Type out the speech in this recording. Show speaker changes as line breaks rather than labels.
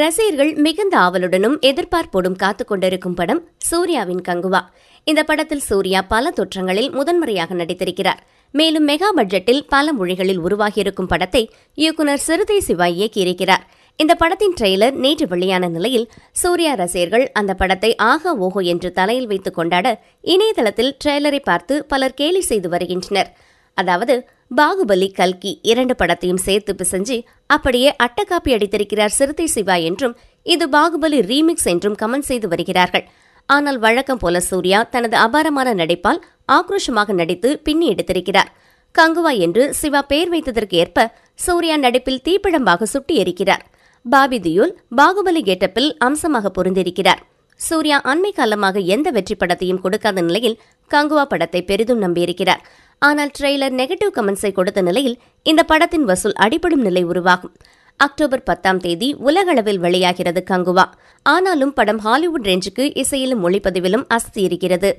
ரசிகர்கள் மிகுந்த ஆவலுடனும் எதிர்பார்ப்போடும் காத்துக் கொண்டிருக்கும் படம் சூர்யாவின் கங்குவா. இந்த படத்தில் சூர்யா பல தோற்றங்களில் முதன்முறையாக நடித்திருக்கிறார். மேலும் மெகா பட்ஜெட்டில் பல மொழிகளில் உருவாகியிருக்கும் படத்தை இயக்குநர் சிறுத்தை சிவா இயக்கியிருக்கிறார். இந்த படத்தின் ட்ரெய்லர் நேற்று வெளியான நிலையில் சூர்யா ரசிகர்கள் அந்த படத்தை ஆகா ஓஹோ என்று தலையில் வைத்துக் கொண்டாட இணையதளத்தில் ட்ரெய்லரை பார்த்து பலர் கேலி செய்து வருகின்றனர். அதாவது பாகுபலி, கல்கி 2 படத்தையும் சேர்த்து பிசைஞ்சு அப்படியே அட்டகாப்பி அடித்திருக்கிறார் சிறுத்தை சிவா என்றும், இது பாகுபலி ரீமிக்ஸ் என்றும் கமெண்ட் செய்து வருகிறார்கள். ஆனால் வழக்கம் போல சூர்யா தனது அபாரமான நடிப்பால் ஆக்ரோஷமாக நடித்து பின்னி எடுத்திருக்கிறார். கங்குவா என்று சிவா பெயர் வைத்ததற்கு ஏற்ப சூர்யா நடிப்பில் தீப்பிழம்பாக சுட்டி எரிக்கிறார். பாபி தியோல் பாகுபலி கெட்டப்பில் அம்சமாக பொருந்திருக்கிறார். சூர்யா அண்மை காலமாக எந்த வெற்றி படத்தையும் கொடுக்காத நிலையில் கங்குவா படத்தை பெரிதும் நம்பியிருக்கிறார். ஆனால் ட்ரெய்லர் நெகட்டிவ் கமெண்ட்ஸை கொடுத்த நிலையில் இந்த படத்தின் வசூல் அடிபடும் நிலை உருவாகும். அக்டோபர் 10 உலகளவில் வெளியாகிறது கங்குவா. ஆனாலும் படம் ஹாலிவுட் ரேஞ்சுக்கு இசையிலும் ஒளிப்பதிவிலும் அசத்தியிருக்கிறது.